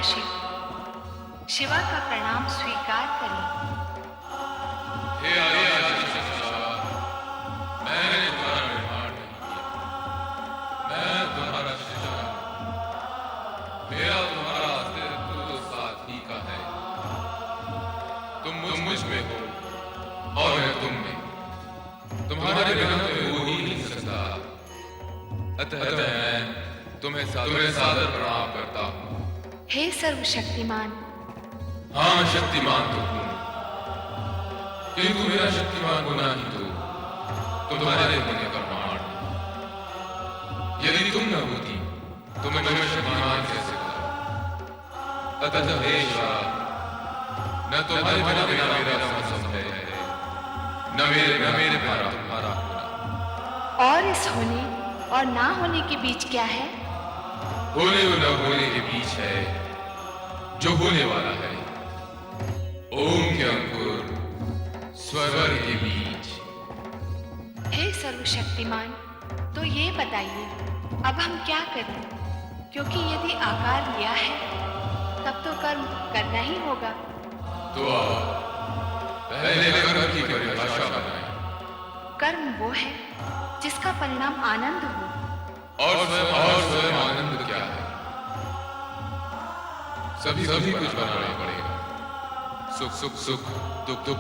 शिव, शिवा का प्रणाम स्वीकार करें। हे आदिशक्ति, मैंने तुम्हारा निर्माण नहीं किया, मैं तुम्हारा शिष्य हूं। मेरा तुम्हारा अस्तित्व तो साथ ही का है। तुम मुझ में हो और मैं तुम में। तुम्हारे बिना तो हो ही नहीं सकता। अतः मैं तुम्हें सादर प्रणाम करता हूँ। हे सर्वशक्तिमान। हाँ, शक्तिमान तो हूँ, किंतु मेरा शक्तिमान होना ही तो तुम्हारे होने का प्रमाण है। यदि तुम न होती तो मैं शक्तिमान कैसे होता? अतः हे शिवा, न तुम्हारे बिना मेरा संबंध है, न मेरे बिना तुम्हारा होना। और इस होने और ना होने के बीच क्या है? होने और न होने के बीच है जो होने वाला है। ओम के अंकुर स्वर के बीच। हे सर्वशक्तिमान, तो ये बताइए अब हम क्या करें? क्योंकि यदि आकार लिया है तब तो कर्म करना ही होगा। तो पहले कर्म की परिभाषा बनाएं। कर्म वो है जिसका परिणाम आनंद हो। और स्वयं आनंद क्या है? सभी कुछ बनाना पड़ेगा। सुख,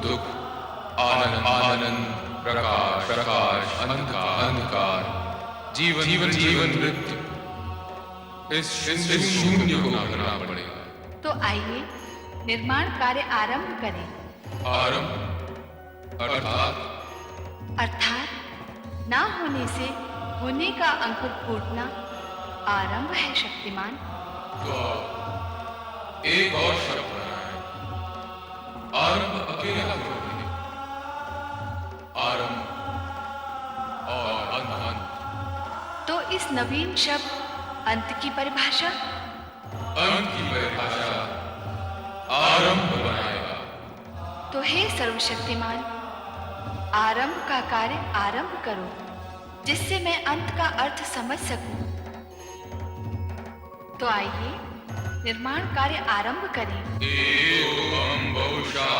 दुख, आनंद, प्रकाश, अंधकार, जीवन, मृत्यु। इस शून्य को करना पड़ेगा। तो आइए निर्माण कार्य आरंभ करें। आरंभ अर्थात ना होने से होने का अंकुर फूटना आरंभ है शक्तिमान। तो एक और शब्द बनाएं। आरंभ अकेला क्यों नहीं? आरंभ और अंत। तो इस नवीन शब्द अंत की परिभाषा? अंत की परिभाषा आरंभ बनाएगा। तो हे सर्वशक्तिमान, आरंभ का कार्य आरंभ करो, जिससे मैं अंत का अर्थ समझ सकूं। तो आइए निर्माण कार्य आरंभ करें। एवं बहुशः।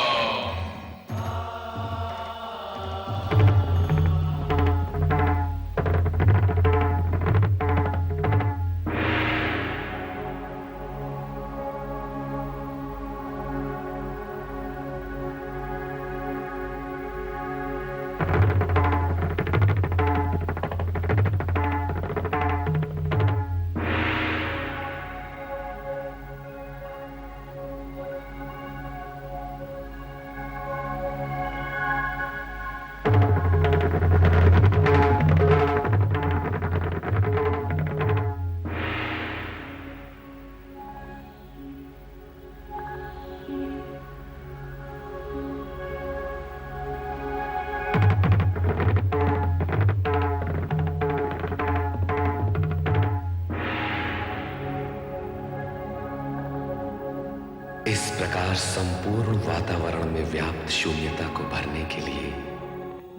इस प्रकार संपूर्ण वातावरण में व्याप्त शून्यता को भरने के लिए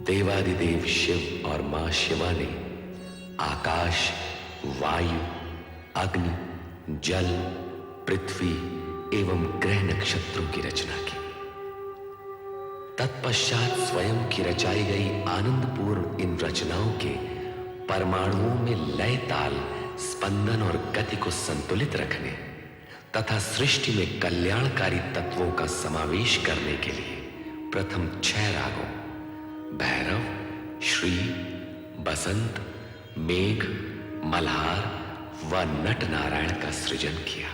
देवादिदेव शिव और मां शिवा ने आकाश, वायु, अग्नि, जल, पृथ्वी एवं ग्रह नक्षत्रों की रचना की। तत्पश्चात स्वयं की रचाई गई आनंदपूर्ण इन रचनाओं के परमाणुओं में लय, ताल, स्पंदन और गति को संतुलित रखने तथा सृष्टि में कल्याणकारी तत्वों का समावेश करने के लिए प्रथम 6 रागों भैरव, श्री, बसंत, मेघ, मल्हार व नट नारायण का सृजन किया।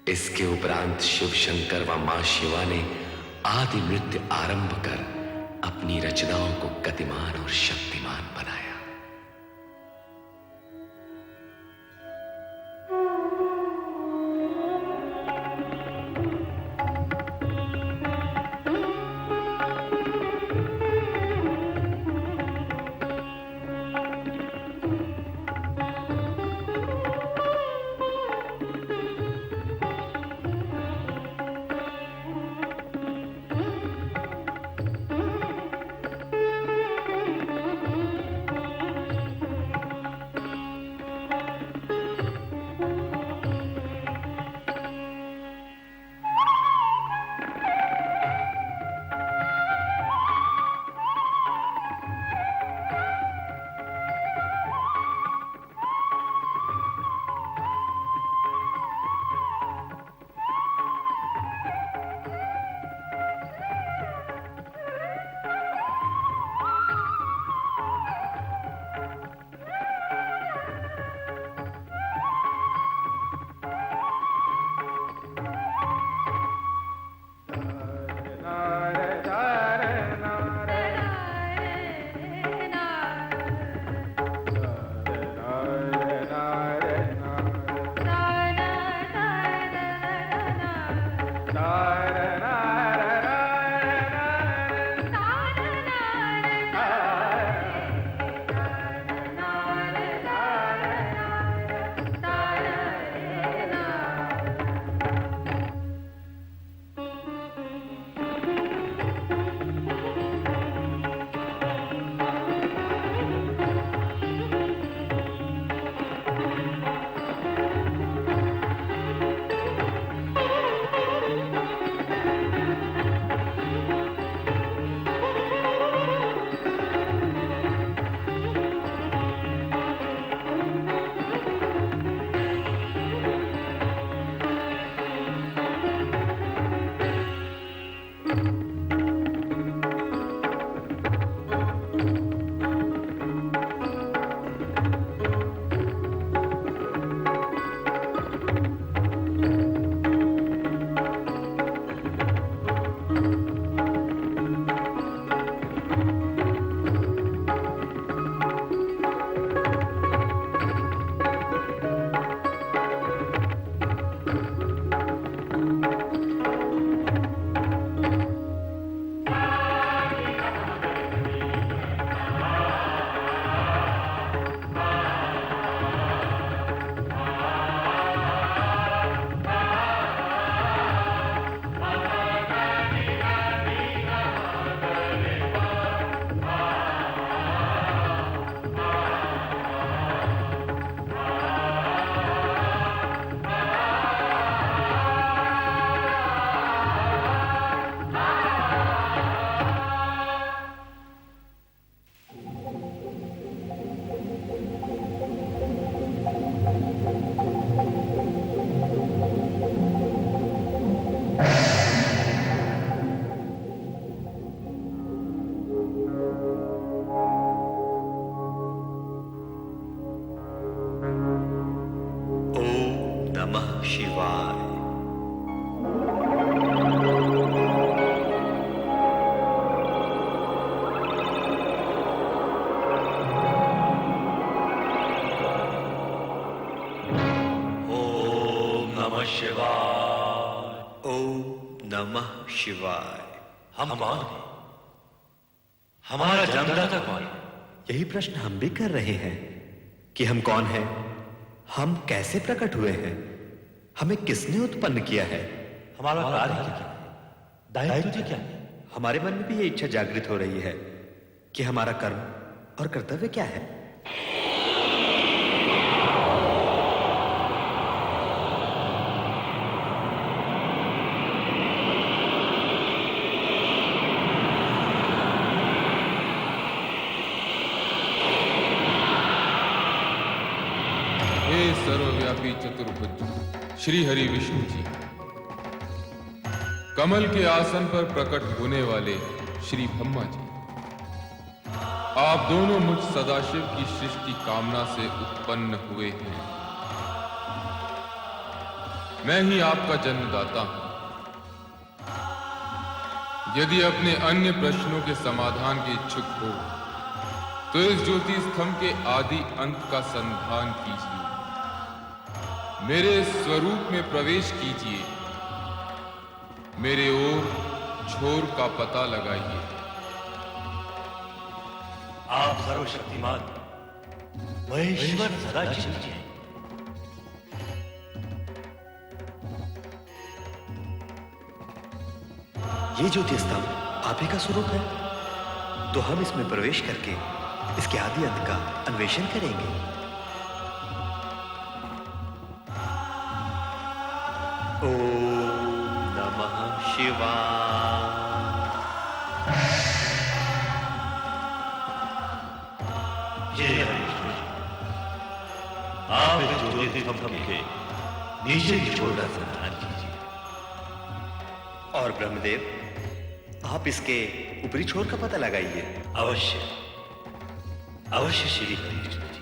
इसके उपरांत शिव शंकर व मां शिवा ने आदि नृत्य आरंभ कर अपनी रचनाओं को गतिमान और शक्तिमान बनाया। नमः शिवाय। हम कौन हैं? हमारा जन्मदाता कौन है? यही प्रश्न हम भी कर रहे हैं कि हम कौन हैं, हम कैसे प्रकट हुए हैं, हमें किसने उत्पन्न किया है, हमारा कार्य क्या है? दायित्व क्या है? हमारे मन में भी ये इच्छा जागृत हो रही है कि हमारा कर्म और कर्तव्य क्या है। हे सर्वव्यापी चतुर्भुज श्री हरि विष्णु जी, कमल के आसन पर प्रकट होने वाले श्री ब्रह्मा जी, आप दोनों मुझ सदाशिव की सृष्टि कामना से उत्पन्न हुए हैं। मैं ही आपका जन्मदाता हूं। यदि अपने अन्य प्रश्नों के समाधान के इच्छुक हो तो इस ज्योति स्तंभ के आदि अंत का संधान कीजिए, मेरे स्वरूप में प्रवेश कीजिए, मेरे ओर छोर का पता लगाइए। आप सर्वशक्तिमान महेश्वर सदाशिव जी हैं। ये ज्योति स्तंभ आप ही का स्वरूप है, तो हम इसमें प्रवेश करके इसके आदि अंत का अन्वेषण करेंगे। ओम नमः शिवाय। जय हरि विष्णु जी, आप इस ज्योति स्तंभ के नीचे की छोर का संधान कीजिए। और ब्रह्मदेव, आप इसके ऊपरी छोर का पता लगाइए। अवश्य अवश्य श्री हरि विष्णु जी।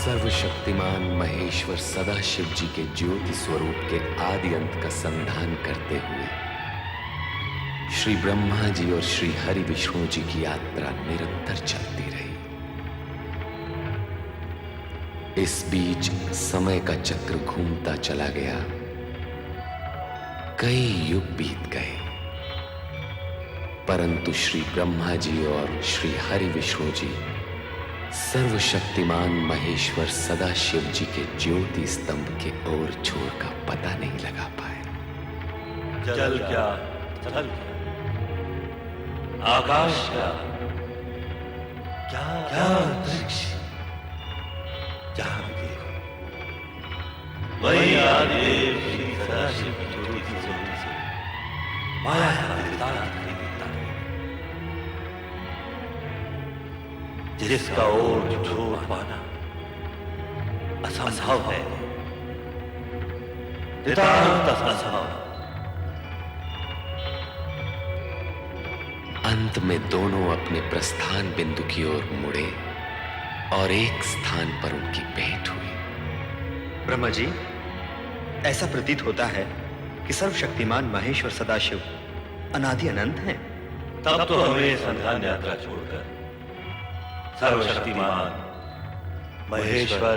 सर्वशक्तिमान महेश्वर सदाशिव जी के ज्योति स्वरूप के आदि अंत का संधान करते हुए श्री ब्रह्मा जी और श्री हरि विष्णु जी की यात्रा निरंतर चलती रही। इस बीच समय का चक्र घूमता चला गया, कई युग बीत गए, परंतु श्री ब्रह्मा जी और श्री हरि विष्णु जी सर्वशक्तिमान महेश्वर सदाशिव जी के ज्योति स्तंभ के ओर छोर का पता नहीं लगा पाए। जल क्या, स्थल क्या, आकाश क्या, क्या अंतरिक्ष, जहां भी देखो वही आदिदेव श्री सदाशिव की ज्योति स्वरूप से माया का विस्तार दिखाई देता है, जिसका ओर छोर पाना असंभव है, नितांत असंभव। अंत में दोनों अपने प्रस्थान बिंदु की ओर मुड़े और एक स्थान पर उनकी भेंट हुई। ब्रह्मा जी, ऐसा प्रतीत होता है कि सर्वशक्तिमान महेश्वर सदाशिव अनादि अनंत हैं। तब तो हमें संधान यात्रा छोड़कर सर्वशक्तिमान महेश्वर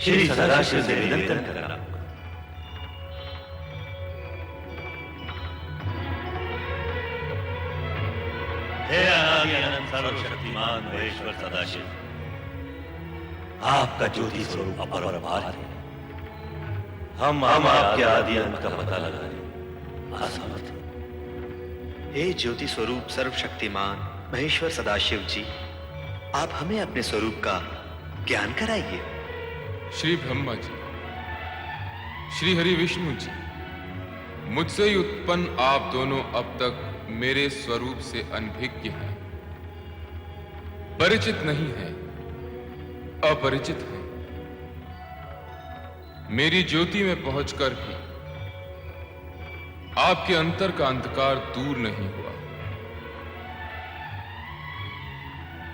श्री सदाशिव से निरंतर करना होगा। हे अनादि अनंत सर्वशक्तिमान महेश्वर सदाशिव, आपका ज्योति स्वरूप अपरंपार है। हम आपके आदि अंत का पता लगाने असमर्थ हैं। हे ज्योति स्वरूप सर्वशक्तिमान महेश्वर सदाशिव जी, आप हमें अपने स्वरूप का ज्ञान कराइए। श्री ब्रह्मा जी, श्री हरि विष्णु जी, मुझसे ही उत्पन्न आप दोनों अब तक मेरे स्वरूप से अनभिज्ञ हैं, परिचित नहीं हैं, अपरिचित हैं। मेरी ज्योति में पहुंचकर भी आपके अंतर का अंधकार दूर नहीं हुआ।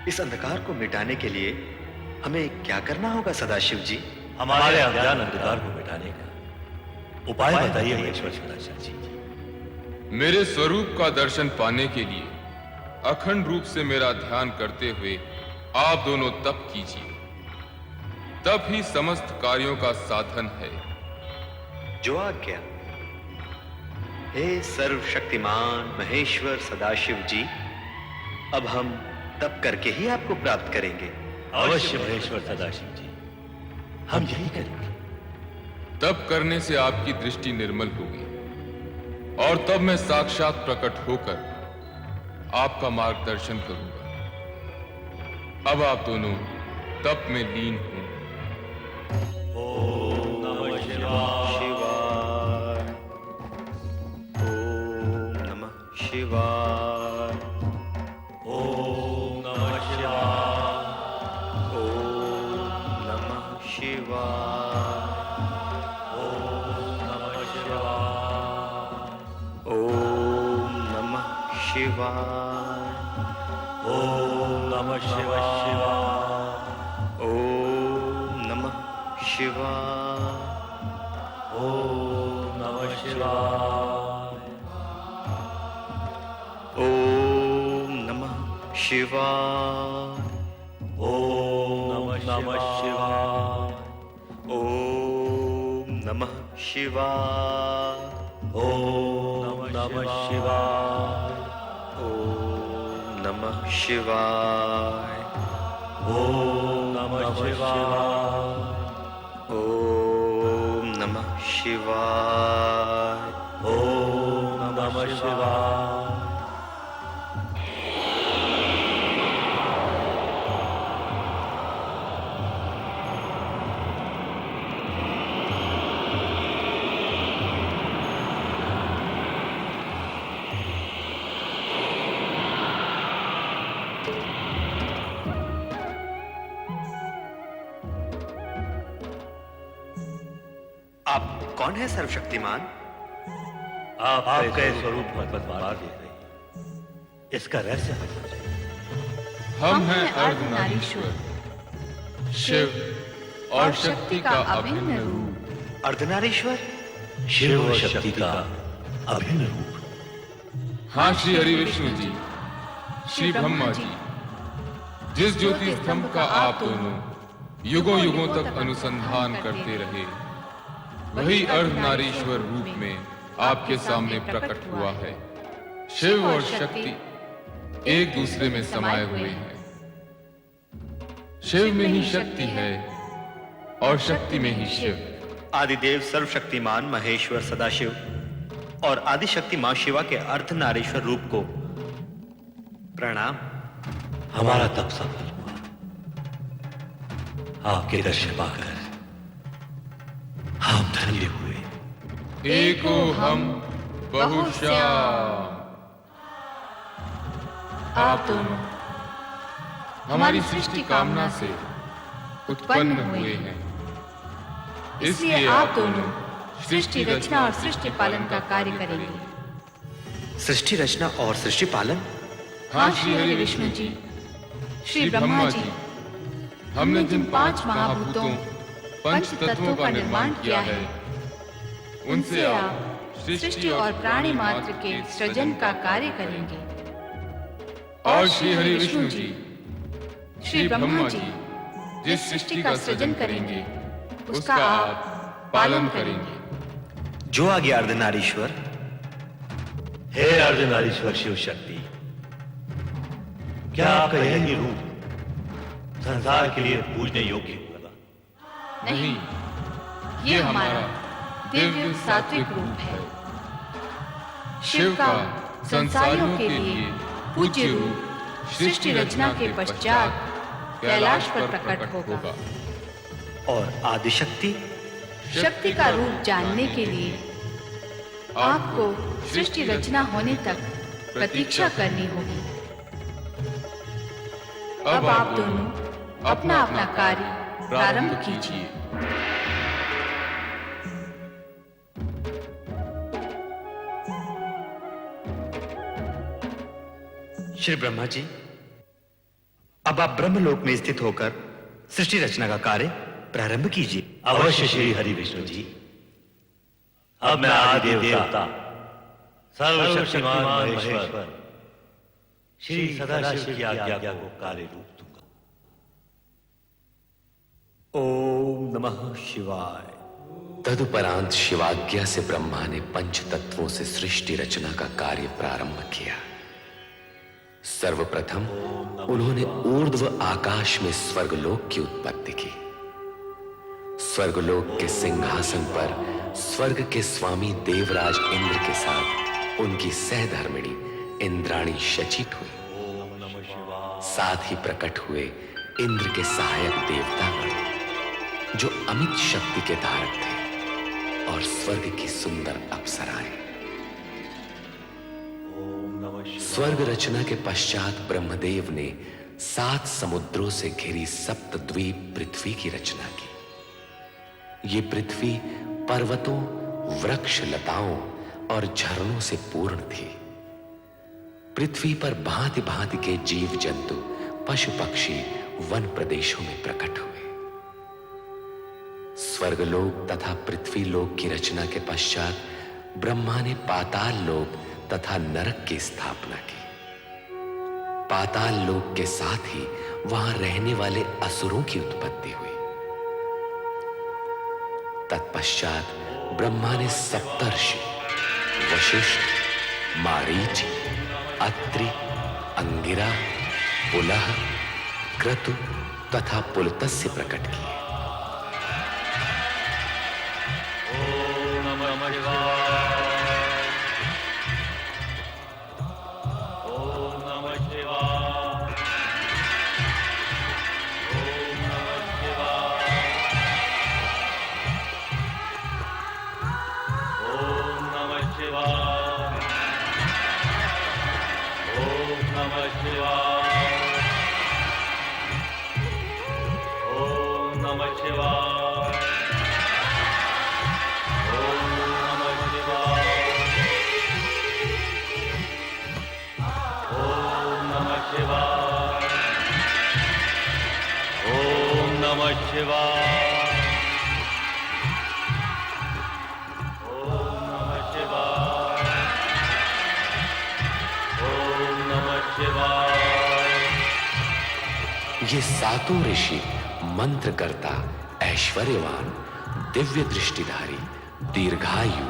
इस अंधकार को मिटाने के लिए हमें क्या करना होगा सदाशिव जी? हमारे अज्ञान अंधकार को मिटाने का उपाय बताइए महेश्वर सदाशिव जी। मेरे स्वरूप का दर्शन पाने के लिए अखंड रूप से मेरा ध्यान करते हुए आप दोनों तप कीजिए। तप ही समस्त कार्यों का साधन है। जो आज्ञा। हे सर्वशक्तिमान महेश्वर सदाशिव जी, अब हम तप करके ही आपको प्राप्त करेंगे। अवश्य महेश्वर सदाशिव जी, हम यही करेंगे। तप करने से आपकी दृष्टि निर्मल होगी और तब मैं साक्षात प्रकट होकर आपका मार्गदर्शन करूंगा। अब आप दोनों तप में लीन हों। ओम नमः शिवाय। ओम नमः शिवाय। ओम नमः शिवाय। ओम नमः शिवाय। ओम नमः शिवाय। ओम नमः शिवाय। ओम नमः शिवाय। ओम नमः शिवाय। ओम नमः शिवाय। ओम नमः शिवाय। ओम नमः शिवाय। ओम नमः शिवाय। ओम नमः शिवाय। ओम नमः शिवाय। ओम नमः शिवाय। ओम नमः शिवाय। ओम नमः शिवाय। आप कौन है सर्वशक्तिमान? आपके स्वरूप पर बदलाव दे रही, इसका रहस्य बताइए। हम हैं अर्धनारीश्वर, शिव और शक्ति का अभिन्न रूप। अर्धनारीश्वर? शिव और शक्ति का अभिन्न रूप। हाँ श्री हरि विष्णु जी, श्री ब्रह्मा जी, जिस ज्योति स्तंभ का आप दोनों युगों युगों तक अनुसंधान करते रहे, वही अर्धनारीश्वर रूप में आपके सामने प्रकट हुआ है। शिव और शक्ति एक दूसरे में समाये हुए हैं। शिव में ही शक्ति है और शक्ति में ही शिव। आदिदेव सर्वशक्तिमान महेश्वर सदाशिव और आदिशक्ति मां शिवा के अर्धनारीश्वर रूप को प्रणाम। हमारा तप सफल हुआ। आपके दर्शन पाकर हम धन्य हुए। एको हम बहुश्याम। आप दोनों हमारी सृष्टि कामना से उत्पन्न हुए हैं, इसलिए आप दोनों सृष्टि रचना और सृष्टि पालन का कार्य करेंगे। सृष्टि रचना और सृष्टि पालन? हाँ श्री हरि विष्णु जी, श्री ब्रह्मा जी, हमने जिन 5 महाभूतों पंच तत्वों का निर्माण किया है, उनसे आप सृष्टि और प्राणी मात्र के सृजन का कार्य करेंगे। और श्री हरि विष्णु जी, श्री ब्रह्मा जी, जिस सृष्टि का सृजन करेंगे, उसका आप पालन करेंगे। जो आ गया अर्धनारीश्वर। हे अर्धनारीश्वर शिव शक्ति, क्या आपका यही रूप संसार के लिए पूजने योग्य होगा? नहीं, ये हमारा दिव्य सात्विक रूप है। शिव का संसारियों के लिए पूज्य रूप सृष्टि रचना के पश्चात कैलाश पर प्रकट होगा। और आदिशक्ति? शक्ति का रूप जानने के लिए आपको सृष्टि रचना होने तक प्रतीक्षा करनी होगी। अब आप दोनों अपना अपना कार्य प्रारंभ कीजिए। श्री ब्रह्मा जी, अब आप ब्रह्मलोक में स्थित होकर सृष्टि रचना का कार्य प्रारंभ कीजिए। अवश्य श्री हरि विष्णु जी। अब मैं आदि देवता सर्वशक्तिमान महेश्वर श्री सदाशिव की आज्ञा को कार्य रूप दूंगा। ओम नमः शिवाय। तदुपरांत शिवाज्ञा से ब्रह्मा ने पंच तत्वों से सृष्टि रचना का कार्य प्रारंभ किया। सर्वप्रथम उन्होंने ऊर्ध्व आकाश में स्वर्गलोक की उत्पत्ति की। स्वर्गलोक के सिंहासन पर स्वर्ग के स्वामी देवराज इंद्र के साथ उनकी सहधर्मिणी इंद्राणी शचित हुई। साथ ही प्रकट हुए इंद्र के सहायक देवतागण जो अमित शक्ति के धारक थे और स्वर्ग की सुंदर अप्सराएं। स्वर्ग रचना के पश्चात ब्रह्मदेव ने 7 समुद्रों से घिरी सप्तद्वीप पृथ्वी की रचना की। ये पृथ्वी पर्वतों, वृक्ष, लताओं और झरनों से पूर्ण थी। पृथ्वी पर भांति भांति के जीव जंतु, पशु पक्षी वन प्रदेशों में प्रकट हुए। स्वर्गलोक तथा पृथ्वी लोक की रचना के पश्चात ब्रह्मा ने पाताल लोक तथा नरक की स्थापना की। पाताल लोक के साथ ही वहां रहने वाले असुरों की उत्पत्ति हुई। तत्पश्चात ब्रह्मा ने सप्तर्षि वशिष्ठ, मारीच, अत्रि, अंगिरा, पुलह, क्रतु तथा पुलत्स्य प्रकट किए। ये सातों ऋषि मंत्रकर्ता, ऐश्वर्यवान, दिव्य दृष्टिधारी, दीर्घायु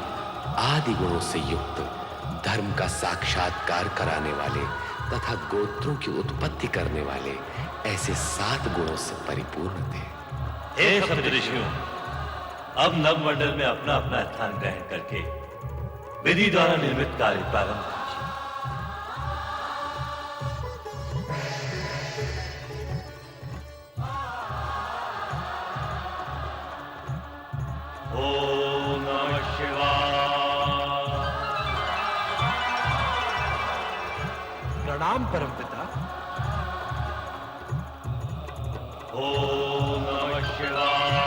आदि गुणों से युक्त, धर्म का साक्षात्कार कराने वाले तथा गोत्रों की उत्पत्ति करने वाले ऐसे 7 गुणों से परिपूर्ण थे। हे सब ऋषियों, अब नवमंडल में अपना अपना स्थान ग्रहण करके विधि द्वारा निर्मित कार्य प्रारंभ कीजिए। ओम नमः शिवाय। प्रणाम परमपिता। ओम नमः शिवाय।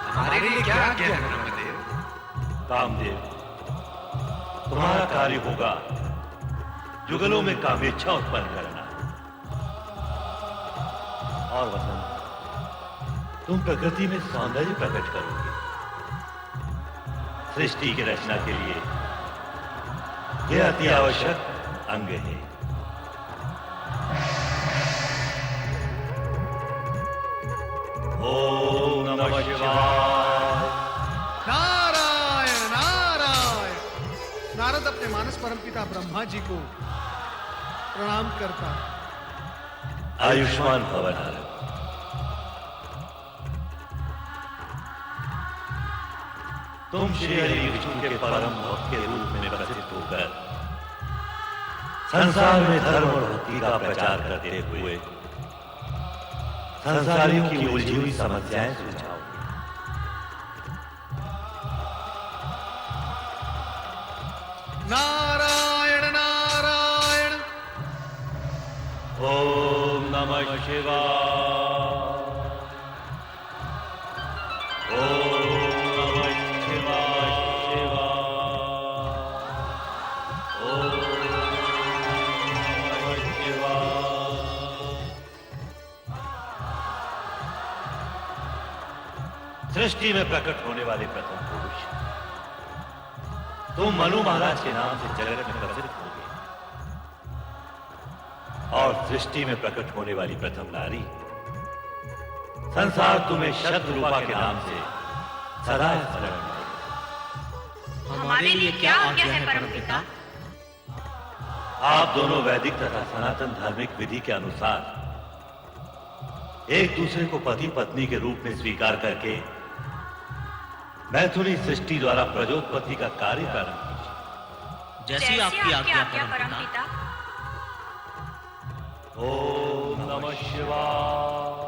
हमारे लिए क्या आज्ञा है ब्रह्मदेव? कामदेव, तुम्हारा कार्य होगा जुगलों में कामेच्छा उत्पन्न करना। और वसंत, तुम प्रकृति में सौंदर्य प्रकट करोगे। सृष्टि की रचना के लिए यह अति आवश्यक अंग है। ओम नमः शिवाय। नारायण नारायण। नारद अपने मानस परमपिता ब्रह्मा जी को प्रणाम करता। आयुष्मान भव नारद। तुम श्री हरि विष्णु के परम भक्त के रूप में प्रसिद्ध होकर संसार में धर्म और भक्ति का प्रचार करते हुए संसारियों की उलझी हुई समस्याएं सुलझाओगे। नारायण नारायण। ओम नमः शिवाय। ओम नमः शिवाय शिवाय। सृष्टि में प्रकट होने वाले प्रथम पुरुष, तुम मनु महाराज के नाम से जगत में प्रसिद्ध हो गए, और सृष्टि में प्रकट होने वाली प्रथम नारी, संसार तुम्हें शतरूपा के नाम से सदा स्मरण करेगा। हमारे लिए क्या आज्ञा है परमपिता? आप दोनों वैदिक तथा सनातन धार्मिक विधि के अनुसार एक दूसरे को पति पत्नी के रूप में स्वीकार करके मैथुनी सृष्टि द्वारा प्रजोत्पत्ति का कार्य प्रारंभ कीजिए। जैसी आपकी आज्ञा परमपिता। ओम नमः शिवाय।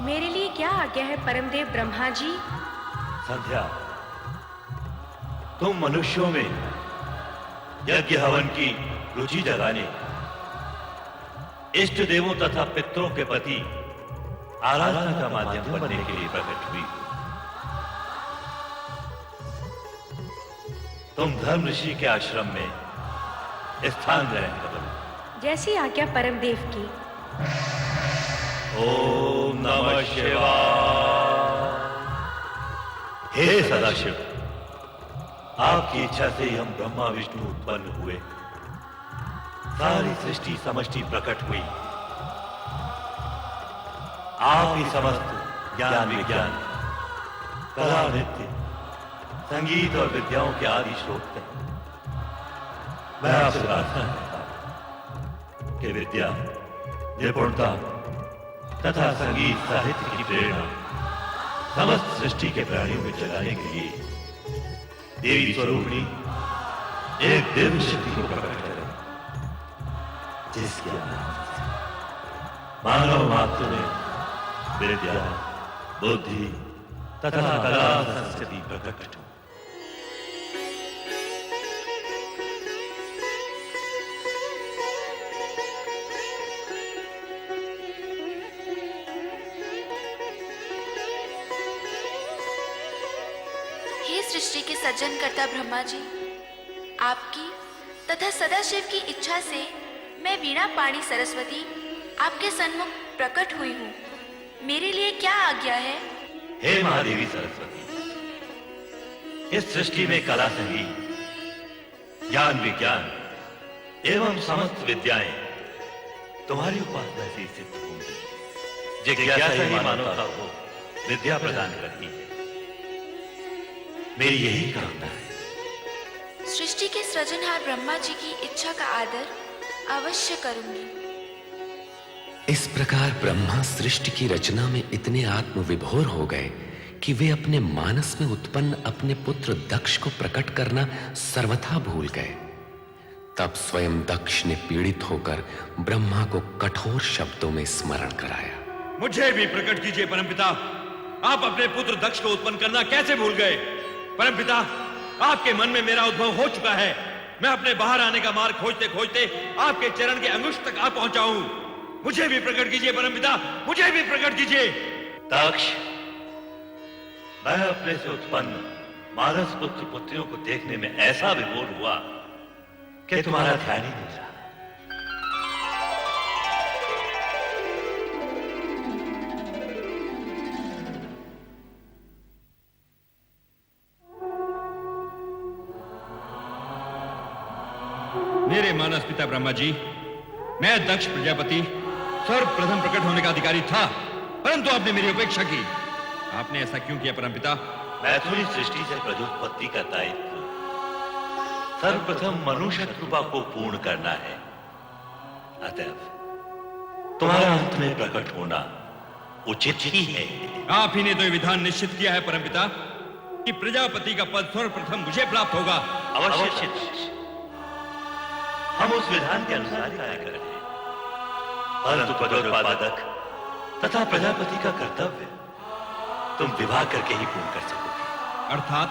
मेरे लिए क्या आज्ञा है परमदेव ब्रह्मा जी? संध्या, तुम मनुष्यों में यज्ञ हवन की रुचि जगाने, इष्ट देवों तथा पितरों के प्रति आराधना का माध्यम बनने के लिए प्रकट हुई। तुम धर्म ऋषि के आश्रम में स्थान ग्रहण करो। जैसी आज्ञा परमदेव की। ओम नमः शिवाय। हे सदाशिव, आपकी इच्छा से ही हम ब्रह्मा विष्णु उत्पन्न हुए, सारी सृष्टि समष्टि प्रकट हुई। आप ही समस्त ज्ञान विज्ञान, कला नृत्य, संगीत और विद्याओं के आदि स्रोत हैं। मैं आपसे प्रार्थना करता हूं कि विद्या, निपुणता तथा संगीत साहित्य की प्रेरणा समस्त सृष्टि के प्राणियों में जगाने के लिए देवी स्वरूपणी एक दिव्य शक्ति को प्रकट करें, जिसके मानव मात्र में विद्या, बुद्धि तथा कला संस्कृति प्रकट हो। सृष्टि के सृजनकर्ता ब्रह्मा जी, आपकी तथा सदाशिव की इच्छा से मैं वीणा पाणी सरस्वती आपके सन्मुख प्रकट हुई हूँ। मेरे लिए क्या आज्ञा है? हे महादेवी सरस्वती, इस सृष्टि में कला, संगीत, ज्ञान विज्ञान एवं समस्त विद्याएं तुम्हारी उपासना से सिद्ध होंगी। जिज्ञासा ही मानवता को विद्या प्रदान करती है। मेरी यही कामना है। सृष्टि के सृजनहार ब्रह्मा जी की इच्छा का आदर अवश्य करूंगी। इस प्रकार ब्रह्मा सृष्टि की रचना में इतने आत्मविभोर हो गए कि वे अपने मानस में उत्पन्न अपने पुत्र दक्ष को प्रकट करना सर्वथा भूल गए। तब स्वयं दक्ष ने पीड़ित होकर ब्रह्मा को कठोर शब्दों में स्मरण कराया। मुझे भी प्रकट कीजिए परमपिता। आप अपने पुत्र दक्ष को उत्पन्न करना कैसे भूल गए? परमपिता, आपके मन में मेरा उद्भव हो चुका है। मैं अपने बाहर आने का मार्ग खोजते खोजते आपके चरण के अंगुष्ठ तक आ पहुंचा हूं। मुझे भी प्रकट कीजिए परमपिता, मुझे भी प्रकट कीजिए। दक्ष, मैं अपने से उत्पन्न मानस पुत्र पुत्रियों को देखने में ऐसा विभोर हुआ कि तुम्हारा ध्यान ही नहीं रहा। मेरे मानस पिता ब्रह्मा जी, मैं दक्ष प्रजापति सर्वप्रथम प्रकट होने का अधिकारी था, परंतु आपने मेरी उपेक्षा की। आपने ऐसा क्यों किया परमपिता? मैथुनी सृष्टि से प्रजोत्पत्ति का दायित्व सर्वप्रथम मनुष्य कृपा को पूर्ण करना है। अतएव तुम्हारा अंत में प्रकट होना उचित ही है। आप ही ने तो विधान निश्चित किया है परमपिता कि प्रजापति का पद सर्वप्रथम मुझे प्राप्त होगा। अवश्य हम उस विधान के अनुसार ही कार्य कर रहे हैं, परंतु पदोत्पादक तथा प्रजापति का कर्तव्य तुम विवाह करके ही पूर्ण कर सकोगे। अर्थात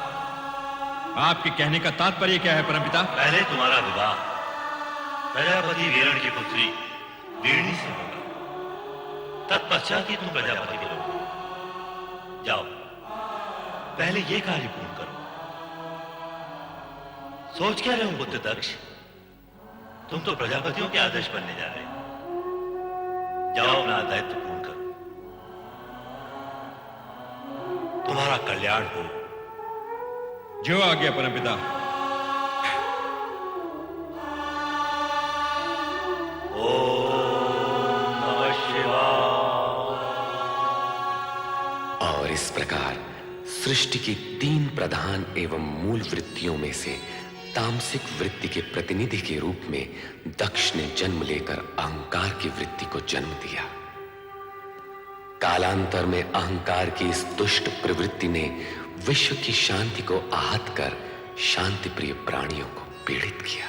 आपके कहने का तात्पर्य क्या है परमपिता? पहले तुम्हारा विवाह प्रजापति वीरण की पुत्री वीरणी से होगा, तत्पश्चात ही तुम प्रजापति के लोग हो। जाओ, पहले ये कार्य पूर्ण करो। सोच क्या रहे हो पुत्र दक्ष? तुम तो प्रजापतियों के आदर्श बनने जा रहे हो। जाओ अपना दायित्व पूर्ण करो। तुम्हारा कल्याण हो। जो आज्ञा परमपिता। ओम नमः शिवाय। और इस प्रकार सृष्टि की 3 प्रधान एवं मूल वृत्तियों में से तामसिक वृत्ति के प्रतिनिधि के रूप में दक्ष ने जन्म लेकर अहंकार की वृत्ति को जन्म दिया। कालांतर में अहंकार की इस दुष्ट प्रवृत्ति ने विश्व की शांति को आहत कर शांति प्रिय प्राणियों को पीड़ित किया।